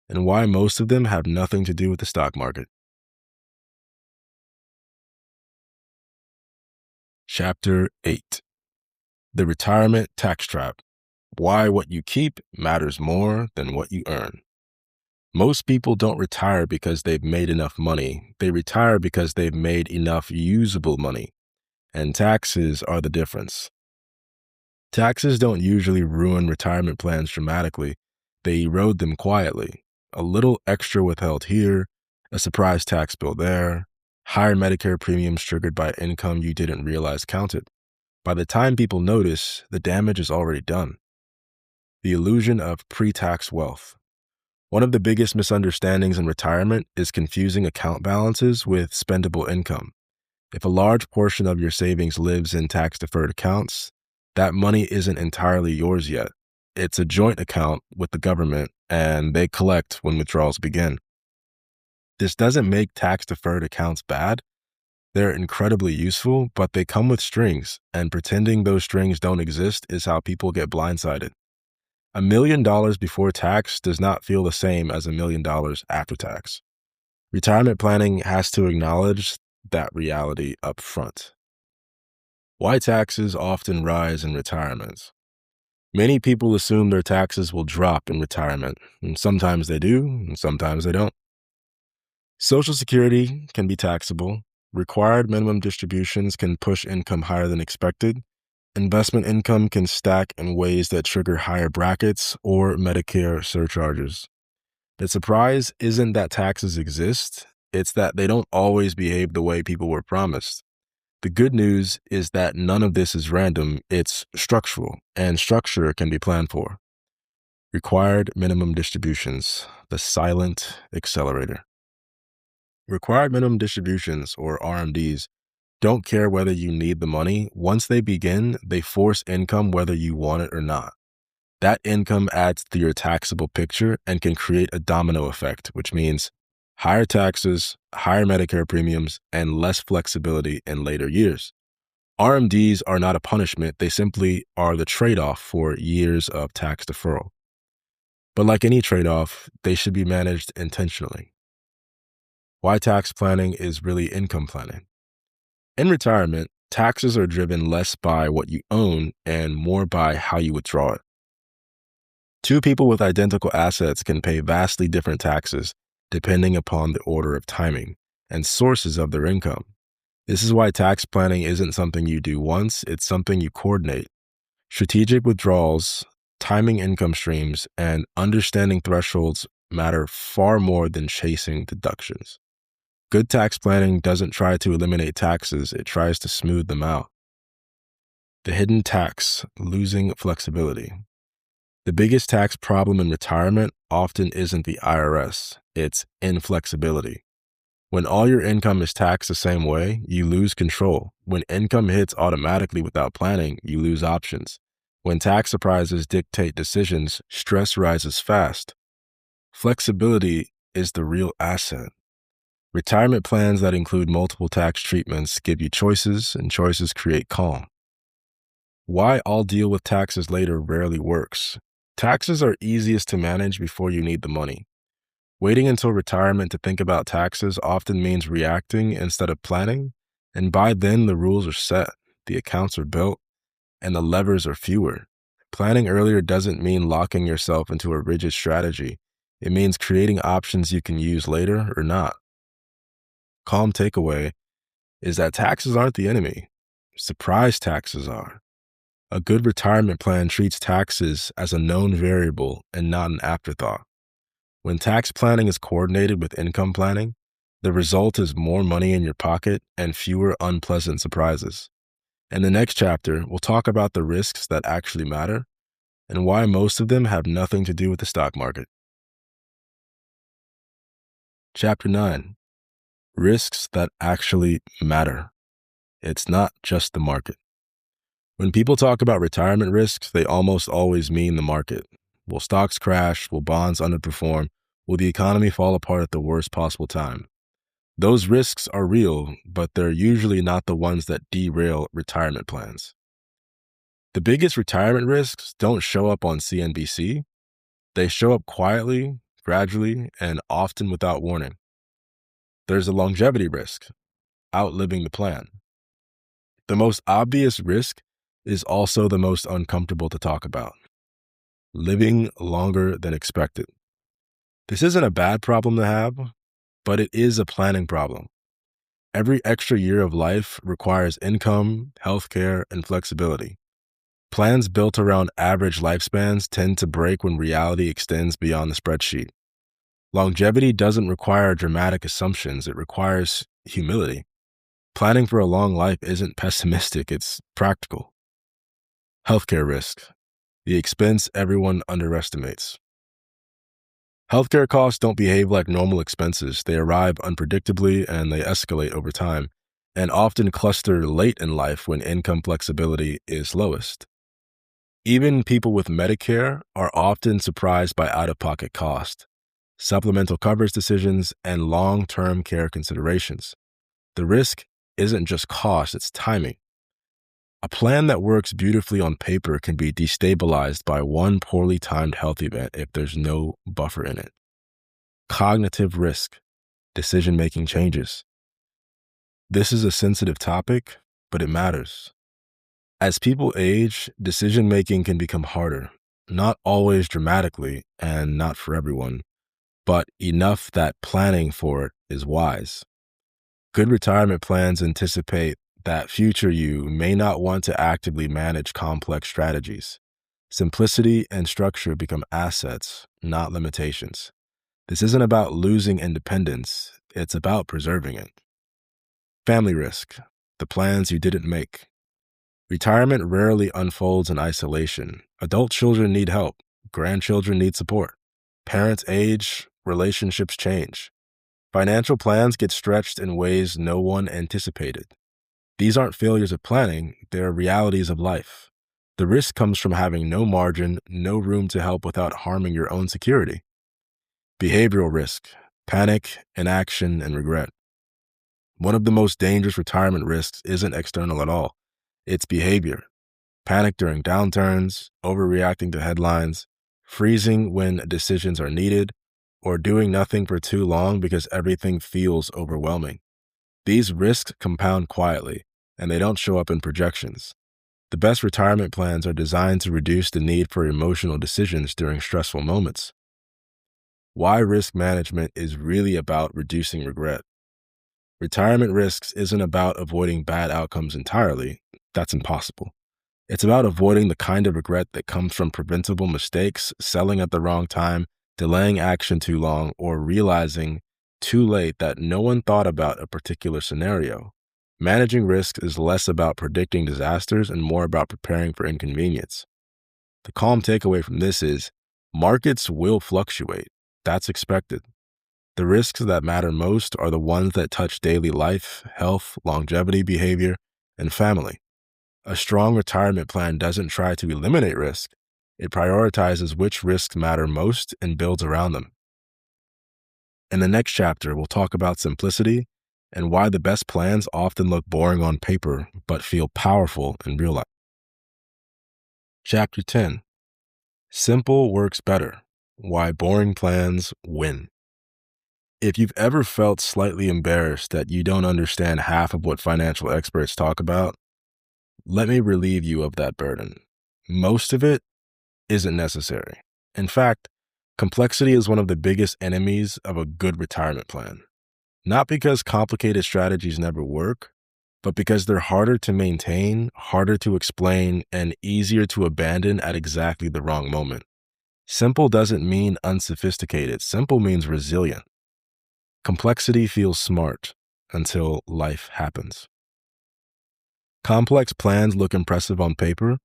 and why most of them have nothing to do with the stock market. Chapter 8. The Retirement Tax Trap. Why what you keep matters more than what you earn. Most people don't retire because they've made enough money. They retire because they've made enough usable money. And taxes are the difference. Taxes don't usually ruin retirement plans dramatically. They erode them quietly. A little extra withheld here, a surprise tax bill there, higher Medicare premiums triggered by income you didn't realize counted. By the time people notice, the damage is already done. The illusion of pre-tax wealth. One of the biggest misunderstandings in retirement is confusing account balances with spendable income. If a large portion of your savings lives in tax-deferred accounts, that money isn't entirely yours yet. It's a joint account with the government, and they collect when withdrawals begin. This doesn't make tax-deferred accounts bad. They're incredibly useful, but they come with strings, and pretending those strings don't exist is how people get blindsided. $1 million before tax does not feel the same as $1 million after tax. Retirement planning has to acknowledge that reality up front. Why taxes often rise in retirement. Many people assume their taxes will drop in retirement, and sometimes they do, and sometimes they don't. Social Security can be taxable. Required minimum distributions can push income higher than expected. Investment income can stack in ways that trigger higher brackets or Medicare surcharges. The surprise isn't that taxes exist, it's that they don't always behave the way people were promised. The good news is that none of this is random, it's structural, and structure can be planned for. Required minimum distributions, the silent accelerator. Required minimum distributions, or RMDs, don't care whether you need the money. Once they begin, they force income whether you want it or not. That income adds to your taxable picture and can create a domino effect, which means higher taxes, higher Medicare premiums, and less flexibility in later years. RMDs are not a punishment, they simply are the trade-off for years of tax deferral. But like any trade-off, they should be managed intentionally. Why tax planning is really income planning. In retirement, taxes are driven less by what you own and more by how you withdraw it. Two people with identical assets can pay vastly different taxes depending upon the order of timing and sources of their income. This is why tax planning isn't something you do once, it's something you coordinate. Strategic withdrawals, timing income streams, and understanding thresholds matter far more than chasing deductions. Good tax planning doesn't try to eliminate taxes, it tries to smooth them out. The hidden tax, losing flexibility. The biggest tax problem in retirement often isn't the IRS, it's inflexibility. When all your income is taxed the same way, you lose control. When income hits automatically without planning, you lose options. When tax surprises dictate decisions, stress rises fast. Flexibility is the real asset. Retirement plans that include multiple tax treatments give you choices, and choices create calm. Why I'll deal with taxes later rarely works. Taxes are easiest to manage before you need the money. Waiting until retirement to think about taxes often means reacting instead of planning, and by then the rules are set, the accounts are built, and the levers are fewer. Planning earlier doesn't mean locking yourself into a rigid strategy. It means creating options you can use later or not. Calm takeaway is that taxes aren't the enemy. Surprise taxes are. A good retirement plan treats taxes as a known variable and not an afterthought. When tax planning is coordinated with income planning, the result is more money in your pocket and fewer unpleasant surprises. In the next chapter, we'll talk about the risks that actually matter and why most of them have nothing to do with the stock market. Chapter 9. Risks that actually matter. It's not just the market. When people talk about retirement risks, they almost always mean the market. Will stocks crash? Will bonds underperform? Will the economy fall apart at the worst possible time? Those risks are real, but they're usually not the ones that derail retirement plans. The biggest retirement risks don't show up on CNBC. They show up quietly, gradually, and often without warning. There's a longevity risk, outliving the plan. The most obvious risk is also the most uncomfortable to talk about. Living longer than expected. This isn't a bad problem to have, but it is a planning problem. Every extra year of life requires income, healthcare, and flexibility. Plans built around average lifespans tend to break when reality extends beyond the spreadsheet. Longevity doesn't require dramatic assumptions, it requires humility. Planning for a long life isn't pessimistic, it's practical. Healthcare risk, the expense everyone underestimates. Healthcare costs don't behave like normal expenses. They arrive unpredictably and they escalate over time, and often cluster late in life when income flexibility is lowest. Even people with Medicare are often surprised by out-of-pocket costs, supplemental coverage decisions, and long-term care considerations. The risk isn't just cost, it's timing. A plan that works beautifully on paper can be destabilized by one poorly timed health event if there's no buffer in it. Cognitive risk, decision-making changes. This is a sensitive topic, but it matters. As people age, decision-making can become harder, not always dramatically and not for everyone, but enough that planning for it is wise. Good retirement plans anticipate that future you may not want to actively manage complex strategies. Simplicity and structure become assets, not limitations. This isn't about losing independence, it's about preserving it. Family risk, the plans you didn't make. Retirement rarely unfolds in isolation. Adult children need help. Grandchildren need support. Parents age, relationships change. Financial plans get stretched in ways no one anticipated. These aren't failures of planning, they're realities of life. The risk comes from having no margin, no room to help without harming your own security. Behavioral risk, panic, inaction, and regret. One of the most dangerous retirement risks isn't external at all. It's behavior. Panic during downturns, overreacting to headlines, freezing when decisions are needed, or doing nothing for too long because everything feels overwhelming. These risks compound quietly, and they don't show up in projections. The best retirement plans are designed to reduce the need for emotional decisions during stressful moments. Why risk management is really about reducing regret. Retirement risks isn't about avoiding bad outcomes entirely. That's impossible. It's about avoiding the kind of regret that comes from preventable mistakes, selling at the wrong time, delaying action too long, or realizing too late that no one thought about a particular scenario. Managing risk is less about predicting disasters and more about preparing for inconvenience. The calm takeaway from this is markets will fluctuate. That's expected. The risks that matter most are the ones that touch daily life, health, longevity, behavior, and family. A strong retirement plan doesn't try to eliminate risk. It prioritizes which risks matter most and builds around them. In the next chapter, we'll talk about simplicity and why the best plans often look boring on paper but feel powerful in real life. Chapter 10. Simple works better. Why boring plans win. If you've ever felt slightly embarrassed that you don't understand half of what financial experts talk about, let me relieve you of that burden. Most of it isn't necessary. In fact, complexity is one of the biggest enemies of a good retirement plan. Not because complicated strategies never work, but because they're harder to maintain, harder to explain, and easier to abandon at exactly the wrong moment. Simple doesn't mean unsophisticated. Simple means resilient. Complexity feels smart until life happens. Complex plans look impressive on paper.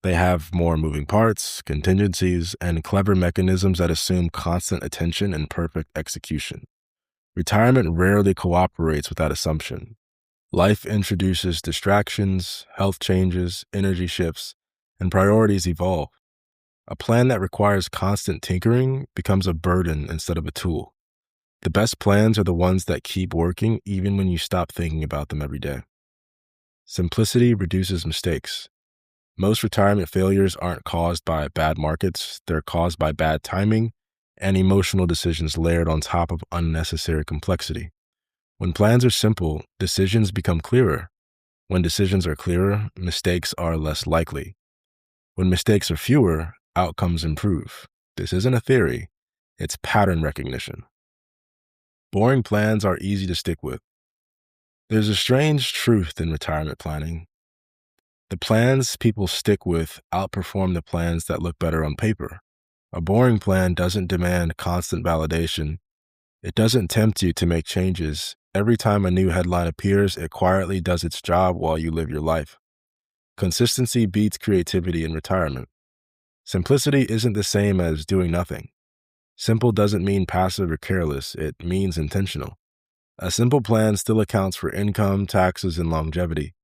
They have more moving parts, contingencies, and clever mechanisms that assume constant attention and perfect execution. Retirement rarely cooperates with that assumption. Life introduces distractions, health changes, energy shifts, and priorities evolve. A plan that requires constant tinkering becomes a burden instead of a tool. The best plans are the ones that keep working even when you stop thinking about them every day. Simplicity reduces mistakes. Most retirement failures aren't caused by bad markets, they're caused by bad timing and emotional decisions layered on top of unnecessary complexity. When plans are simple, decisions become clearer. When decisions are clearer, mistakes are less likely. When mistakes are fewer, outcomes improve. This isn't a theory, it's pattern recognition. Boring plans are easy to stick with. There's a strange truth in retirement planning. The plans people stick with outperform the plans that look better on paper. A boring plan doesn't demand constant validation. It doesn't tempt you to make changes. Every time a new headline appears, it quietly does its job while you live your life. Consistency beats creativity in retirement. Simplicity isn't the same as doing nothing. Simple doesn't mean passive or careless. It means intentional. A simple plan still accounts for income, taxes, and longevity.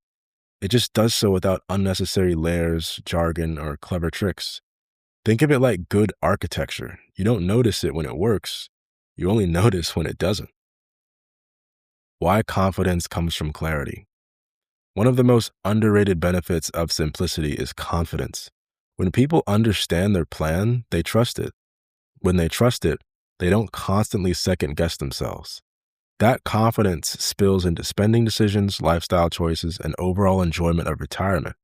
It just does so without unnecessary layers, jargon, or clever tricks. Think of it like good architecture. You don't notice it when it works. You only notice when it doesn't. Why confidence comes from clarity. One of the most underrated benefits of simplicity is confidence. When people understand their plan, they trust it. When they trust it, they don't constantly second-guess themselves. That confidence spills into spending decisions, lifestyle choices, and overall enjoyment of retirement.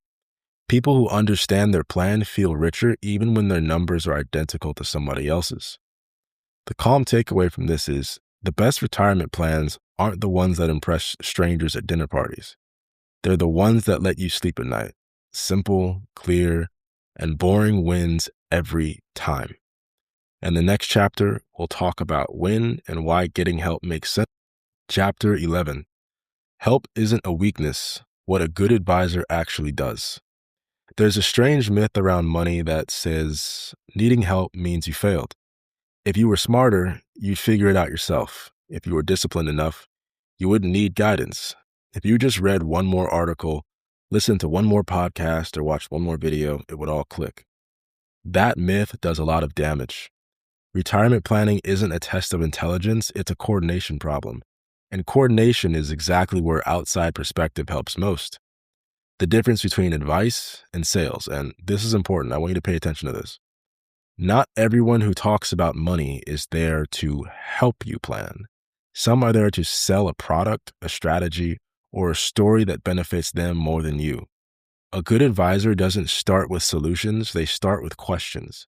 People who understand their plan feel richer even when their numbers are identical to somebody else's. The calm takeaway from this is the best retirement plans aren't the ones that impress strangers at dinner parties. They're the ones that let you sleep at night. Simple, clear, and boring wins every time. In the next chapter, we'll talk about when and why getting help makes sense. Chapter 11. Help isn't a weakness, what a good advisor actually does. There's a strange myth around money that says needing help means you failed. If you were smarter, you'd figure it out yourself. If you were disciplined enough, you wouldn't need guidance. If you just read one more article, listened to one more podcast, or watched one more video, it would all click. That myth does a lot of damage. Retirement planning isn't a test of intelligence, it's a coordination problem. And coordination is exactly where outside perspective helps most. The difference between advice and sales, and this is important, I want you to pay attention to this. Not everyone who talks about money is there to help you plan. Some are there to sell a product, a strategy, or a story that benefits them more than you. A good advisor doesn't start with solutions, they start with questions.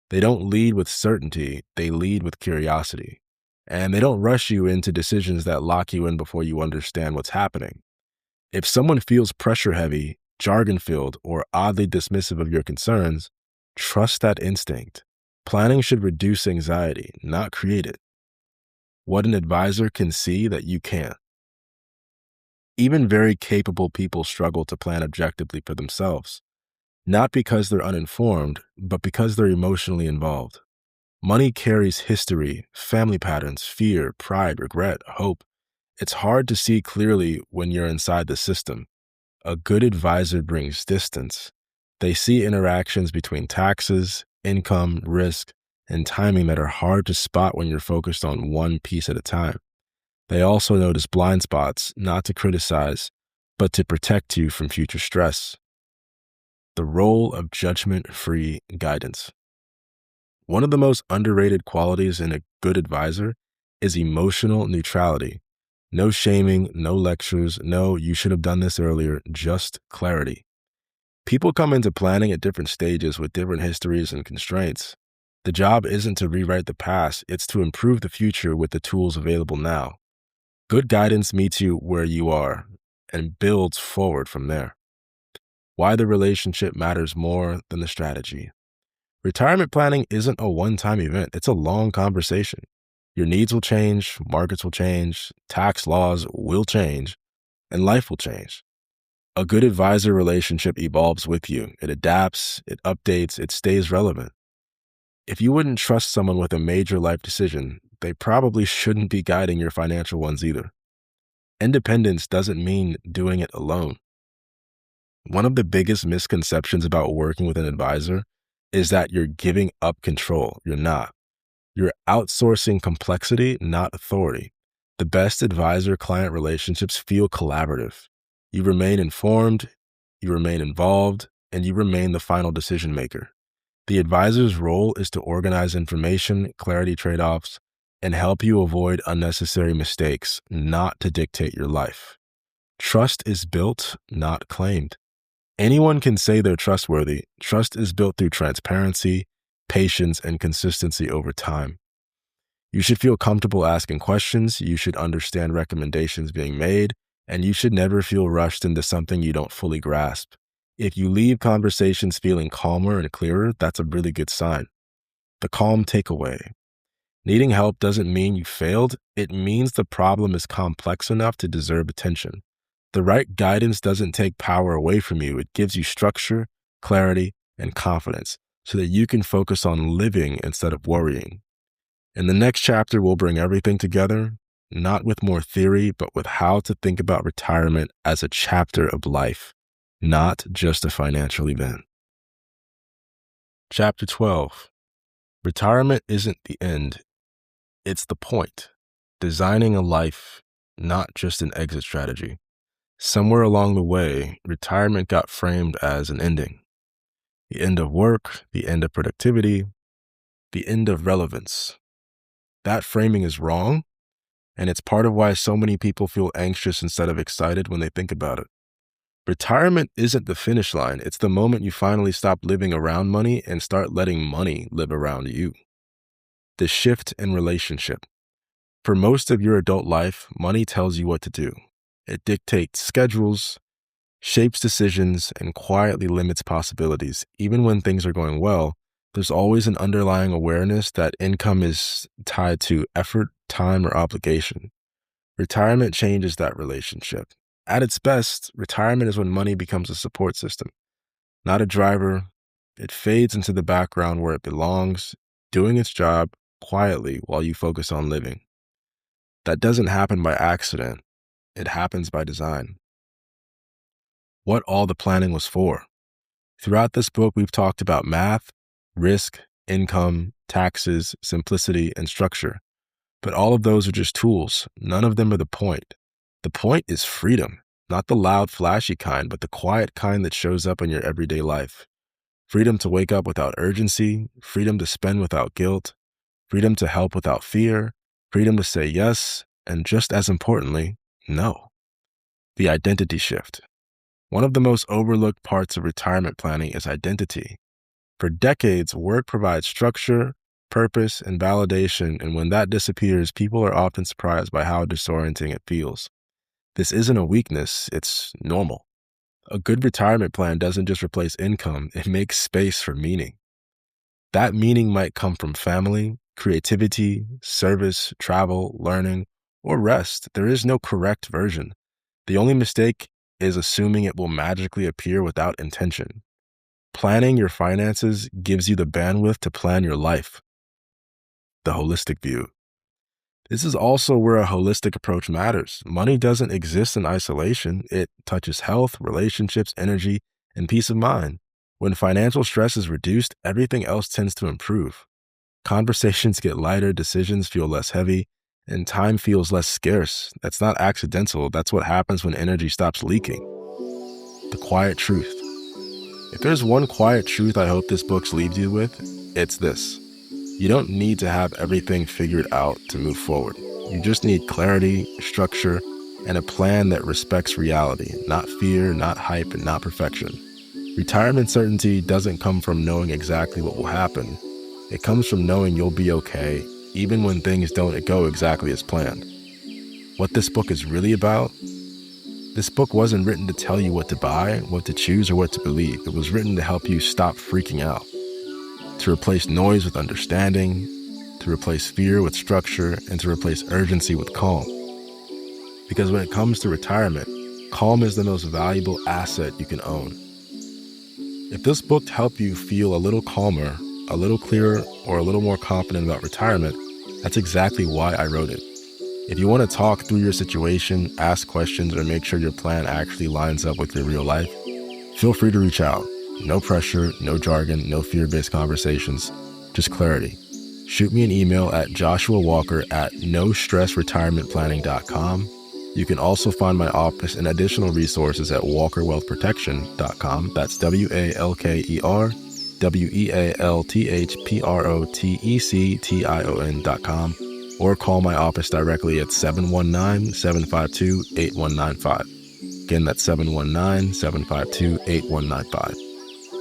They don't lead with certainty, they lead with curiosity. And they don't rush you into decisions that lock you in before you understand what's happening. If someone feels pressure-heavy, jargon-filled, or oddly dismissive of your concerns, trust that instinct. Planning should reduce anxiety, not create it. What an advisor can see that you can't. Even very capable people struggle to plan objectively for themselves, not because they're uninformed, but because they're emotionally involved. Money carries history, family patterns, fear, pride, regret, hope. It's hard to see clearly when you're inside the system. A good advisor brings distance. They see interactions between taxes, income, risk, and timing that are hard to spot when you're focused on one piece at a time. They also notice blind spots, not to criticize, but to protect you from future stress. The role of judgment-free guidance. One of the most underrated qualities in a good advisor is emotional neutrality. No shaming, no lectures, no, you should have done this earlier, just clarity. People come into planning at different stages with different histories and constraints. The job isn't to rewrite the past, it's to improve the future with the tools available now. Good guidance meets you where you are and builds forward from there. Why the relationship matters more than the strategy. Retirement planning isn't a one-time event, it's a long conversation. Your needs will change, markets will change, tax laws will change, and life will change. A good advisor relationship evolves with you. It adapts, it updates, it stays relevant. If you wouldn't trust someone with a major life decision, they probably shouldn't be guiding your financial ones either. Independence doesn't mean doing it alone. One of the biggest misconceptions about working with an advisor is that you're giving up control. You're not. You're outsourcing complexity, not authority. The best advisor-client relationships feel collaborative. You remain informed, you remain involved, and you remain the final decision maker. The advisor's role is to organize information, clarity trade-offs, and help you avoid unnecessary mistakes, not to dictate your life. Trust is built, not claimed. Anyone can say they're trustworthy. Trust is built through transparency, patience, and consistency over time. You should feel comfortable asking questions, you should understand recommendations being made, and you should never feel rushed into something you don't fully grasp. If you leave conversations feeling calmer and clearer, that's a really good sign. The calm takeaway. Needing help doesn't mean you failed, it means the problem is complex enough to deserve attention. The right guidance doesn't take power away from you, it gives you structure, clarity, and confidence so that you can focus on living instead of worrying. In the next chapter, we'll bring everything together, not with more theory, but with how to think about retirement as a chapter of life, not just a financial event. Chapter 12. Retirement isn't the end, it's the point. Designing a life, not just an exit strategy. Somewhere along the way, retirement got framed as an ending. The end of work, the end of productivity, the end of relevance. That framing is wrong, and it's part of why so many people feel anxious instead of excited when they think about it. Retirement isn't the finish line, it's the moment you finally stop living around money and start letting money live around you. The shift in relationship. For most of your adult life, money tells you what to do. It dictates schedules, shapes decisions, and quietly limits possibilities. Even when things are going well, there's always an underlying awareness that income is tied to effort, time, or obligation. Retirement changes that relationship. At its best, retirement is when money becomes a support system, not a driver. It fades into the background where it belongs, doing its job quietly while you focus on living. That doesn't happen by accident. It happens by design. What all the planning was for. Throughout this book, we've talked about math, risk, income, taxes, simplicity, and structure. But all of those are just tools. None of them are the point. The point is freedom, not the loud, flashy kind, but the quiet kind that shows up in your everyday life. Freedom to wake up without urgency, freedom to spend without guilt, freedom to help without fear, freedom to say yes, and just as importantly, no. The identity shift. One of the most overlooked parts of retirement planning is identity. For decades, work provides structure, purpose, and validation, and when that disappears, people are often surprised by how disorienting it feels. This isn't a weakness, it's normal. A good retirement plan doesn't just replace income, it makes space for meaning. That meaning might come from family, creativity, service, travel, learning, or rest. There is no correct version. The only mistake is assuming it will magically appear without intention. Planning your finances gives you the bandwidth to plan your life. The holistic view. This is also where a holistic approach matters. Money doesn't exist in isolation. It touches health, relationships, energy, and peace of mind. When financial stress is reduced, everything else tends to improve. Conversations get lighter, decisions feel less heavy, and time feels less scarce. That's not accidental. That's what happens when energy stops leaking. The quiet truth. If there's one quiet truth I hope this book leaves you with, it's this. You don't need to have everything figured out to move forward. You just need clarity, structure, and a plan that respects reality, not fear, not hype, and not perfection. Retirement certainty doesn't come from knowing exactly what will happen. It comes from knowing you'll be okay, even when things don't go exactly as planned. What this book is really about? This book wasn't written to tell you what to buy, what to choose, or what to believe. It was written to help you stop freaking out, to replace noise with understanding, to replace fear with structure, and to replace urgency with calm. Because when it comes to retirement, calm is the most valuable asset you can own. If this book helped you feel a little calmer, a little clearer, or a little more confident about retirement, that's exactly why I wrote it. If you want to talk through your situation, ask questions, or make sure your plan actually lines up with your real life, feel free to reach out. No pressure, no jargon, no fear-based conversations, just clarity. Shoot me an email at joshuawalker@nostressretirementplanning.com. You can also find my office and additional resources at walkerwealthprotection.com. That's WALKER WEALTHPROTECTION.com, or call my office directly at 719-752-8195. Again, that's 719-752-8195.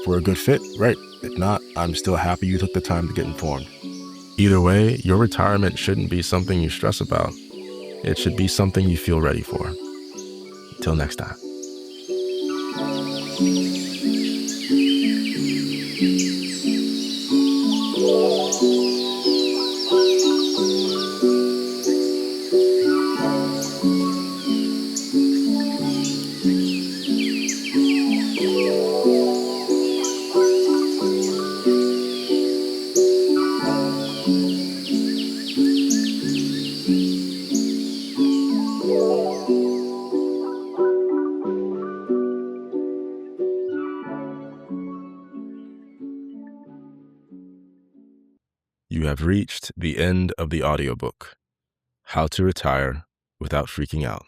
For a good fit, right. If not, I'm still happy you took the time to get informed. Either way, your retirement shouldn't be something you stress about. It should be something you feel ready for. Until next time. You have reached the end of the audiobook, How to Retire Without Freaking Out.